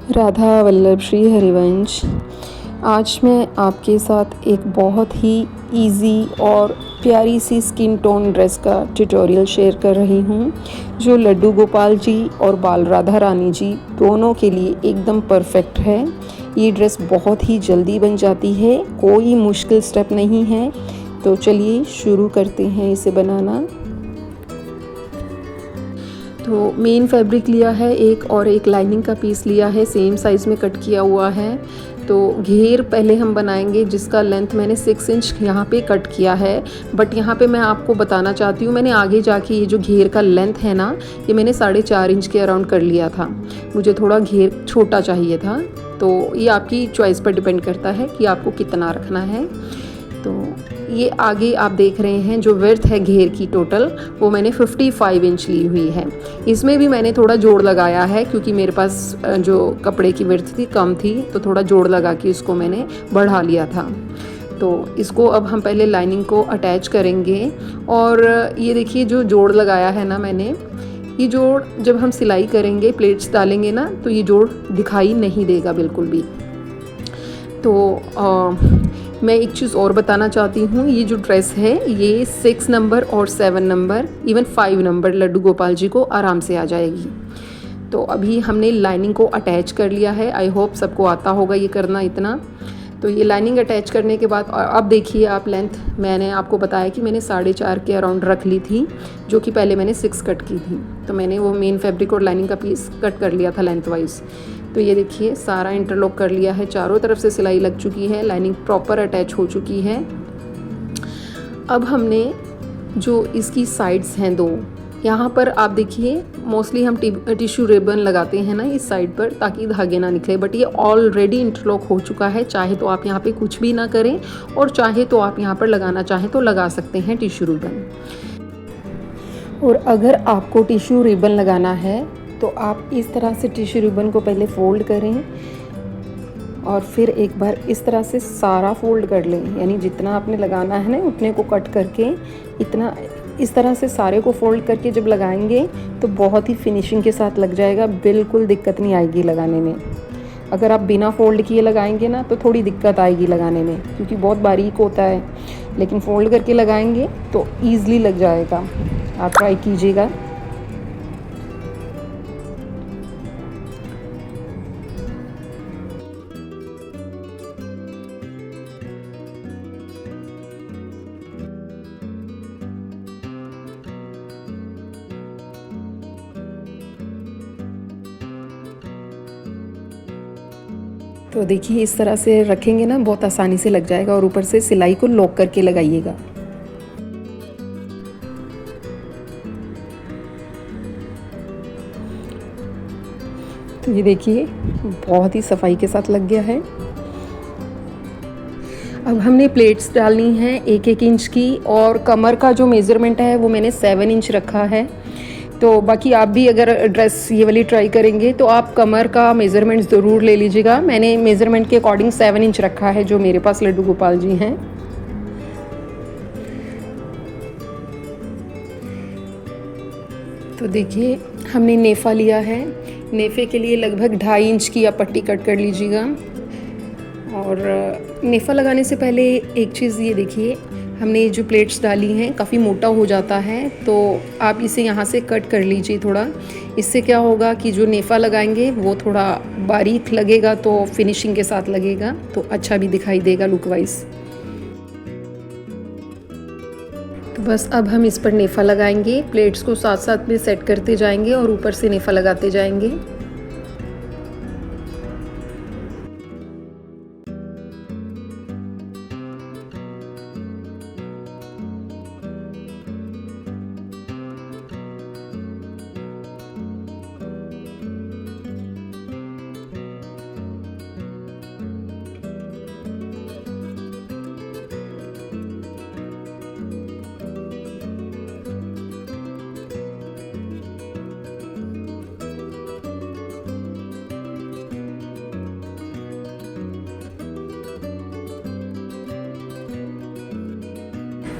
राधा वल्लभ श्री हरिवंश। आज मैं आपके साथ एक बहुत ही इजी और प्यारी सी स्किन टोन ड्रेस का ट्यूटोरियल शेयर कर रही हूँ, जो लड्डू गोपाल जी और बाल राधा रानी जी दोनों के लिए एकदम परफेक्ट है। ये ड्रेस बहुत ही जल्दी बन जाती है, कोई मुश्किल स्टेप नहीं है। तो चलिए शुरू करते हैं इसे बनाना। तो मेन फैब्रिक लिया है एक, और एक लाइनिंग का पीस लिया है, सेम साइज़ में कट किया हुआ है। तो घेर पहले हम बनाएंगे, जिसका लेंथ मैंने 6 इंच यहाँ पे कट किया है। बट यहाँ पे मैं आपको बताना चाहती हूँ, मैंने आगे जाके ये जो घेर का लेंथ है ना, ये मैंने 4.5 इंच के अराउंड कर लिया था। मुझे थोड़ा घेर छोटा चाहिए था, तो ये आपकी चॉइस पर डिपेंड करता है कि आपको कितना रखना है। तो ये आगे आप देख रहे हैं जो विड्थ है घेर की टोटल, वो मैंने 55 इंच ली हुई है। इसमें भी मैंने थोड़ा जोड़ लगाया है, क्योंकि मेरे पास जो कपड़े की विड्थ थी कम थी, तो थोड़ा जोड़ लगा के इसको मैंने बढ़ा लिया था। तो इसको अब हम पहले लाइनिंग को अटैच करेंगे। और ये देखिए जो जोड़ लगाया है ना मैंने, ये जोड़ जब हम सिलाई करेंगे, प्लेट्स डालेंगे ना, तो ये जोड़ दिखाई नहीं देगा बिल्कुल भी। तो मैं एक चीज़ और बताना चाहती हूँ, ये जो ड्रेस है ये 6 नंबर और 7 number even 5 number Laddu Gopal ji को आराम से आ जाएगी। तो अभी हमने लाइनिंग को अटैच कर लिया है। आई होप सबको आता होगा ये करना इतना। तो ये लाइनिंग अटैच करने के बाद अब देखिए आप, लेंथ मैंने आपको बताया कि मैंने 4.5 के अराउंड रख ली थी, जो कि पहले मैंने 6 कट की थी। तो मैंने वो मेन फैब्रिक और लाइनिंग का पीस कट कर लिया था लेंथ वाइज। तो ये देखिए सारा इंटरलॉक कर लिया है, चारों तरफ से सिलाई लग चुकी है, लाइनिंग प्रॉपर अटैच हो चुकी है। अब हमने जो इसकी साइड्स हैं दो, यहाँ पर आप देखिए मोस्टली हम टिश्यू रिबन लगाते हैं ना इस साइड पर, ताकि धागे ना निकले। बट ये ऑलरेडी इंटरलॉक हो चुका है। चाहे तो आप यहाँ पे कुछ भी ना करें, और चाहे तो आप यहाँ पर लगाना चाहें तो लगा सकते हैं टिश्यू रिबन। और अगर आपको टिश्यू रिबन लगाना है तो आप इस तरह से टिश्यू रिबन को पहले फोल्ड करें, और फिर एक बार इस तरह से सारा फोल्ड कर लें। यानी जितना आपने लगाना है ना, उतने को कट करके इतना इस तरह से सारे को फोल्ड करके जब लगाएंगे तो बहुत ही फिनिशिंग के साथ लग जाएगा, बिल्कुल दिक्कत नहीं आएगी लगाने में। अगर आप बिना फोल्ड किए लगाएंगे ना तो थोड़ी दिक्कत आएगी लगाने में, क्योंकि बहुत बारीक होता है। लेकिन फोल्ड करके लगाएंगे तो ईज़िली लग जाएगा। आप ट्राई कीजिएगा। तो देखिए इस तरह से रखेंगे ना, बहुत आसानी से लग जाएगा। और ऊपर से सिलाई को लॉक करके लगाइएगा। तो ये देखिए बहुत ही सफाई के साथ लग गया है। अब हमने प्लेट्स डालनी है 1-1 इंच की, और कमर का जो मेज़रमेंट है वो मैंने 7 इंच रखा है। तो बाकी आप भी अगर ड्रेस ये वाली ट्राई करेंगे तो आप कमर का मेज़रमेंट ज़रूर ले लीजिएगा। मैंने मेज़रमेंट के अकॉर्डिंग 7 इंच रखा है, जो मेरे पास लड्डू गोपाल जी हैं। तो देखिए हमने नेफ़ा लिया है। नेफ़े के लिए लगभग 2.5 इंच की आप पट्टी कट कर लीजिएगा। और नेफ़ा लगाने से पहले एक चीज़ ये देखिए, हमने जो प्लेट्स डाली हैं काफ़ी मोटा हो जाता है, तो आप इसे यहाँ से कट कर लीजिए थोड़ा। इससे क्या होगा कि जो नेफ़ा लगाएंगे वो थोड़ा बारीक लगेगा, तो फिनिशिंग के साथ लगेगा, तो अच्छा भी दिखाई देगा लुक वाइज। तो बस अब हम इस पर नेफ़ा लगाएंगे, प्लेट्स को साथ साथ में सेट करते जाएंगे और ऊपर से नेफ़ा लगाते जाएंगे।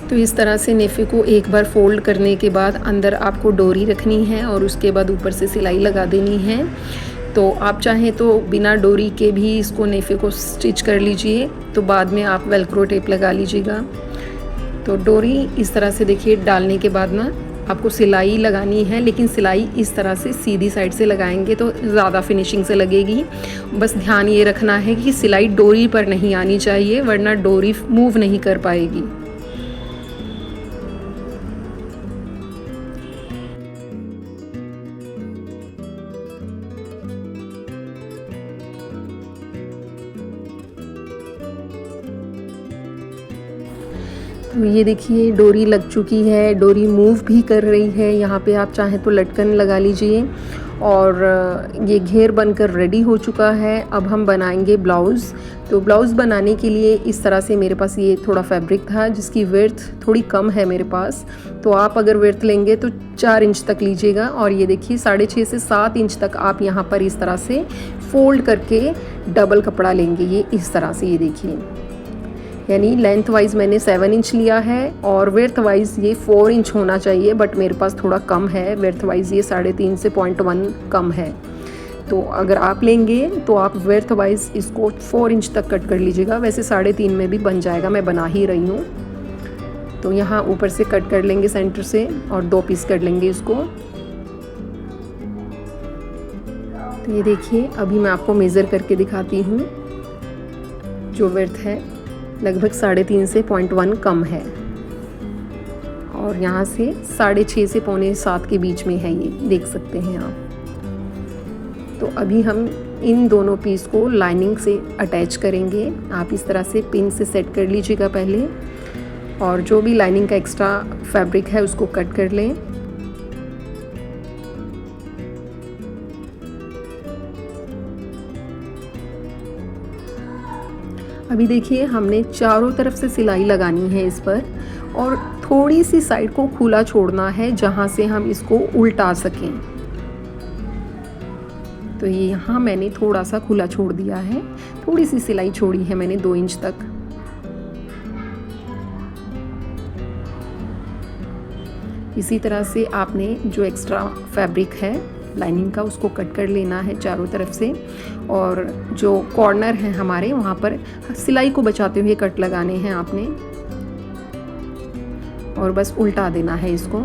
तो इस तरह से नेफ़े को एक बार फोल्ड करने के बाद अंदर आपको डोरी रखनी है, और उसके बाद ऊपर से सिलाई लगा देनी है। तो आप चाहें तो बिना डोरी के भी इसको नेफे को स्टिच कर लीजिए, तो बाद में आप वेलक्रो टेप लगा लीजिएगा। तो डोरी इस तरह से देखिए डालने के बाद ना आपको सिलाई लगानी है, लेकिन सिलाई इस तरह से सीधी साइड से लगाएंगे तो ज़्यादा फिनिशिंग से लगेगी। बस ध्यान ये रखना है कि सिलाई डोरी पर नहीं आनी चाहिए, वरना डोरी मूव नहीं कर पाएगी। तो ये देखिए डोरी लग चुकी है, डोरी मूव भी कर रही है। यहाँ पे आप चाहें तो लटकन लगा लीजिए और ये घेर बनकर रेडी हो चुका है। अब हम बनाएंगे ब्लाउज़। तो ब्लाउज़ बनाने के लिए इस तरह से मेरे पास ये थोड़ा फैब्रिक था जिसकी विड्थ थोड़ी कम है मेरे पास, तो आप अगर विड्थ लेंगे तो 4 इंच तक लीजिएगा। और ये देखिए 6.5 से 7 इंच तक आप यहाँ पर इस तरह से फ़ोल्ड करके डबल कपड़ा लेंगे। ये इस तरह से, ये देखिए, यानी लेंथ वाइज मैंने 7 इंच लिया है और विड्थ वाइज ये 4 इंच होना चाहिए, बट मेरे पास थोड़ा कम है। विड्थ वाइज ये 3.5 से 0.1 कम है। तो अगर आप लेंगे तो आप विड्थ वाइज इसको 4 इंच तक कट कर लीजिएगा। वैसे 3.5 में भी बन जाएगा, मैं बना ही रही हूँ। तो यहाँ ऊपर से कट कर लेंगे सेंटर से और 2 पीस कर लेंगे इसको। तो ये देखिए अभी मैं आपको मेज़र करके दिखाती हूँ। जो विड्थ है लगभग 3.5 से 0.1 कम है और यहाँ से 6.5 से 6.75 के बीच में है, ये देख सकते हैं आप। तो अभी हम इन दोनों पीस को लाइनिंग से अटैच करेंगे। आप इस तरह से पिन से सेट कर लीजिएगा पहले, और जो भी लाइनिंग का एक्स्ट्रा फैब्रिक है उसको कट कर लें। अभी देखिए हमने चारों तरफ से सिलाई लगानी है इस पर, और थोड़ी सी साइड को खुला छोड़ना है जहाँ से हम इसको उल्टा सकें। तो ये यहाँ मैंने थोड़ा सा खुला छोड़ दिया है, थोड़ी सी सिलाई छोड़ी है मैंने 2 इंच तक। इसी तरह से आपने जो एक्स्ट्रा फैब्रिक है लाइनिंग का उसको कट कर लेना है चारों तरफ से, और जो कॉर्नर है हमारे वहाँ पर सिलाई को बचाते हुए कट लगाने हैं आपने, और बस उल्टा देना है इसको।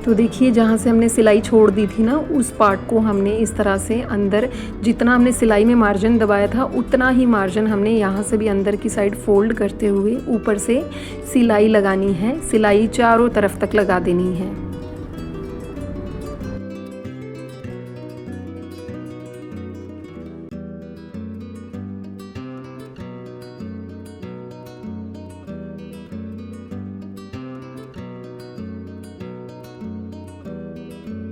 तो देखिए जहाँ से हमने सिलाई छोड़ दी थी ना, उस पार्ट को हमने इस तरह से अंदर, जितना हमने सिलाई में मार्जिन दबाया था उतना ही मार्जिन हमने यहाँ से भी अंदर की साइड फोल्ड करते हुए ऊपर से सिलाई लगानी है। सिलाई चारों तरफ तक लगा देनी है।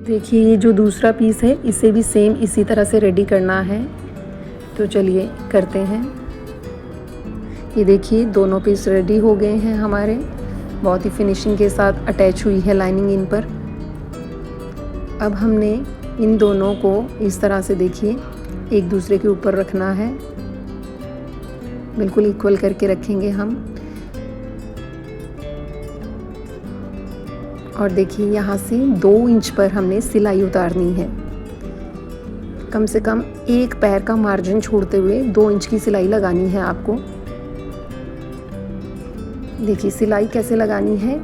देखिए ये जो दूसरा पीस है इसे भी सेम इसी तरह से रेडी करना है। तो चलिए करते हैं। ये देखिए दोनों पीस रेडी हो गए हैं हमारे, बहुत ही फिनिशिंग के साथ अटैच हुई है लाइनिंग इन पर। अब हमने इन दोनों को इस तरह से देखिए एक दूसरे के ऊपर रखना है, बिल्कुल इक्वल करके रखेंगे हम। और देखिए यहाँ से 2 इंच पर हमने सिलाई उतारनी है। कम से कम एक पैर का मार्जिन छोड़ते हुए 2 इंच की सिलाई लगानी है आपको। देखिए सिलाई कैसे लगानी है,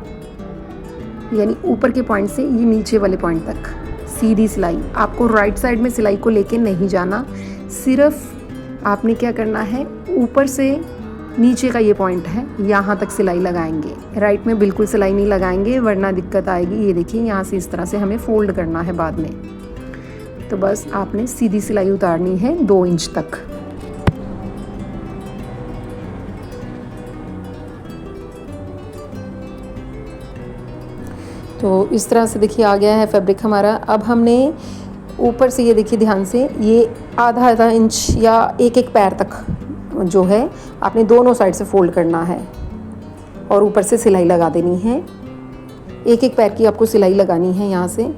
यानी ऊपर के पॉइंट से ये नीचे वाले पॉइंट तक सीधी सिलाई। आपको राइट साइड में सिलाई को लेके नहीं जाना, सिर्फ आपने क्या करना है, ऊपर से नीचे का ये पॉइंट है यहाँ तक सिलाई लगाएंगे। राइट में बिल्कुल सिलाई नहीं लगाएंगे वरना दिक्कत आएगी। ये देखिए यहाँ से इस तरह से हमें फोल्ड करना है बाद में। तो बस आपने सीधी सिलाई उतारनी है 2 इंच तक। तो इस तरह से देखिए आ गया है फैब्रिक हमारा। अब हमने ऊपर से ये देखिए ध्यान से, ये आधा आधा इंच या एक एक पैर तक जो है आपने दोनों साइड से फोल्ड करना है और ऊपर से सिलाई लगा देनी है। एक एक पैर की आपको सिलाई लगानी है यहाँ से।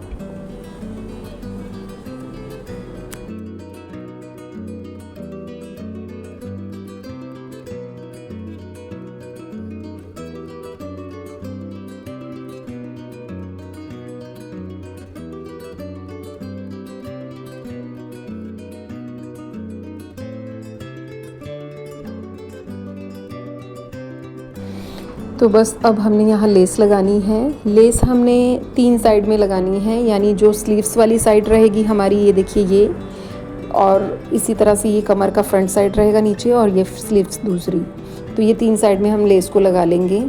तो बस अब हमने यहाँ लेस लगानी है। लेस हमने 3 साइड में लगानी है, यानी जो स्लीव्स वाली साइड रहेगी हमारी, ये देखिए ये, और इसी तरह से ये कमर का फ्रंट साइड रहेगा नीचे, और ये स्लीव्स दूसरी। तो ये 3 साइड में हम लेस को लगा लेंगे।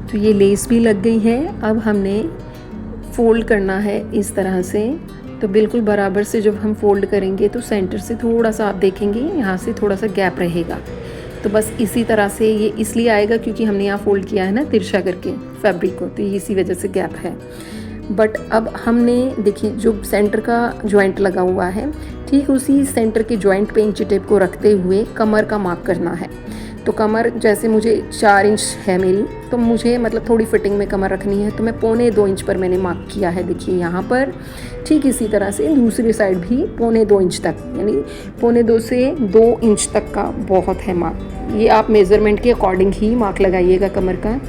तो ये लेस भी लग गई है। अब हमने फ़ोल्ड करना है इस तरह से। तो बिल्कुल बराबर से जब हम फ़ोल्ड करेंगे तो सेंटर से थोड़ा सा आप देखेंगे यहाँ से थोड़ा सा गैप रहेगा। तो बस इसी तरह से ये इसलिए आएगा क्योंकि हमने यहाँ फ़ोल्ड किया है ना तिरछा करके फैब्रिक को, तो ये इसी वजह से गैप है। बट अब हमने देखिए जो सेंटर का जॉइंट लगा हुआ है, ठीक उसी सेंटर के जॉइंट पे इंची टेप को रखते हुए कमर का मार्क करना है। तो कमर जैसे मुझे 4 इंच है मेरी, तो मुझे मतलब थोड़ी फिटिंग में कमर रखनी है, तो मैं 1.25 इंच पर मैंने मार्क किया है। देखिए यहाँ पर ठीक इसी तरह से दूसरी साइड भी 1.25 इंच तक, यानी 1.25 से 2 इंच तक का बहुत है मार्क। ये आप मेज़रमेंट के अकॉर्डिंग ही मार्क लगाइएगा कमर का।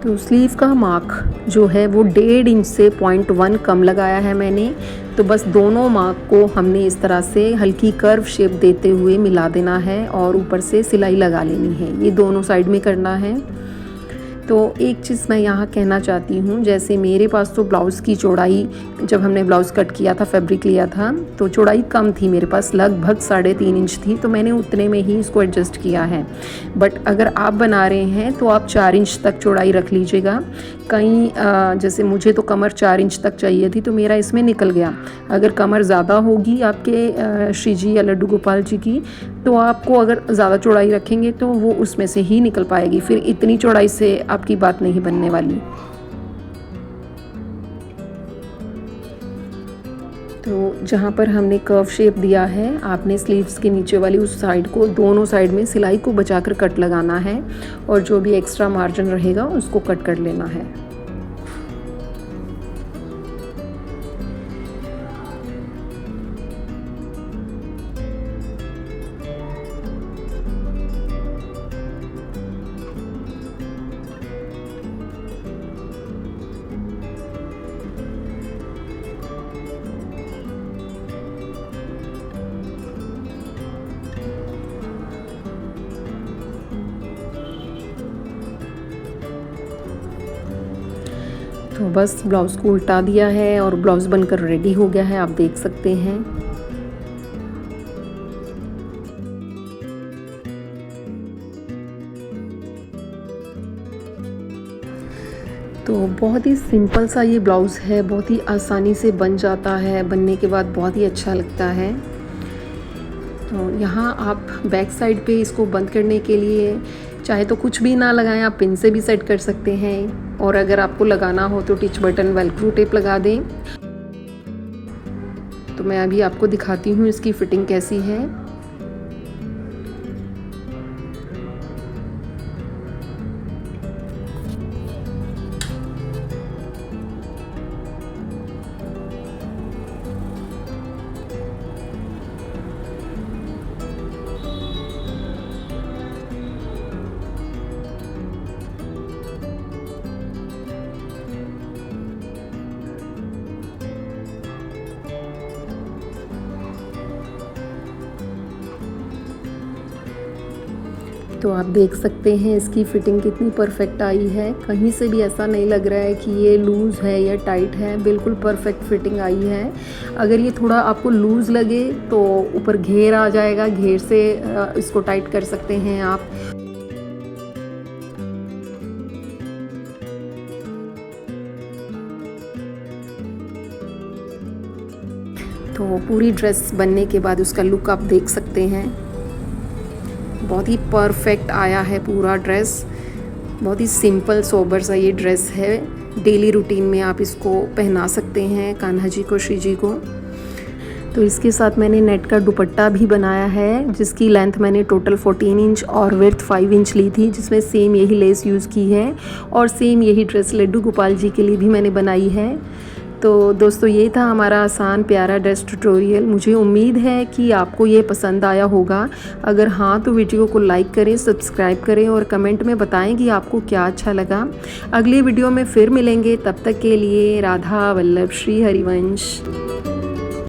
तो स्लीव का मार्क जो है वो 1.5 इंच से 0.1 कम लगाया है मैंने। तो बस दोनों मार्क को हमने इस तरह से हल्की कर्व शेप देते हुए मिला देना है और ऊपर से सिलाई लगा लेनी है। ये दोनों साइड में करना है। तो एक चीज़ मैं यहाँ कहना चाहती हूँ, जैसे मेरे पास तो ब्लाउज़ की चौड़ाई, जब हमने ब्लाउज़ कट किया था, फैब्रिक लिया था, तो चौड़ाई कम थी मेरे पास, लगभग 3.5 इंच थी, तो मैंने उतने में ही इसको एडजस्ट किया है। बट अगर आप बना रहे हैं तो आप 4 इंच तक चौड़ाई रख लीजिएगा। कहीं जैसे मुझे तो कमर 4 इंच तक चाहिए थी, तो मेरा इसमें निकल गया। अगर कमर ज़्यादा होगी आपके श्री जी या लड्डू गोपाल जी की, तो आपको अगर ज़्यादा चौड़ाई रखेंगे तो वो उसमें से ही निकल पाएगी, फिर इतनी चौड़ाई से आपकी बात नहीं बनने वाली। तो जहाँ पर हमने कर्व शेप दिया है, आपने स्लीव्स के नीचे वाली उस साइड को, दोनों साइड में सिलाई को बचाकर कट लगाना है, और जो भी एक्स्ट्रा मार्जिन रहेगा उसको कट कर लेना है। तो बस ब्लाउज़ को उल्टा दिया है और ब्लाउज़ बनकर रेडी हो गया है, आप देख सकते हैं। तो बहुत ही सिंपल सा ये ब्लाउज़ है, बहुत ही आसानी से बन जाता है, बनने के बाद बहुत ही अच्छा लगता है। तो यहाँ आप बैक साइड पे इसको बंद करने के लिए चाहे तो कुछ भी ना लगाएं, आप पिन से भी सेट कर सकते हैं, और अगर आपको लगाना हो तो टिच बटन वेलक्रो टेप लगा दें। तो मैं अभी आपको दिखाती हूँ इसकी फ़िटिंग कैसी है। तो आप देख सकते हैं इसकी फ़िटिंग कितनी परफेक्ट आई है। कहीं से भी ऐसा नहीं लग रहा है कि ये लूज़ है या टाइट है, बिल्कुल परफेक्ट फ़िटिंग आई है। अगर ये थोड़ा आपको लूज़ लगे तो ऊपर घेर आ जाएगा, घेर से इसको टाइट कर सकते हैं आप। तो पूरी ड्रेस बनने के बाद उसका लुक आप देख सकते हैं, बहुत ही परफेक्ट आया है पूरा ड्रेस। बहुत ही सिंपल सोबर सा ये ड्रेस है, डेली रूटीन में आप इसको पहना सकते हैं कान्हा जी को, श्री जी को। तो इसके साथ मैंने नेट का दुपट्टा भी बनाया है, जिसकी लेंथ मैंने टोटल 14 इंच और विड्थ 5 इंच ली थी, जिसमें सेम यही लेस यूज़ की है और सेम यही ड्रेस लड्डू गोपाल जी के लिए भी मैंने बनाई है। तो दोस्तों ये था हमारा आसान प्यारा ड्रेस ट्यूटोरियल। मुझे उम्मीद है कि आपको ये पसंद आया होगा। अगर हाँ तो वीडियो को लाइक करें, सब्सक्राइब करें और कमेंट में बताएं कि आपको क्या अच्छा लगा। अगली वीडियो में फिर मिलेंगे, तब तक के लिए राधा वल्लभ श्री हरिवंश।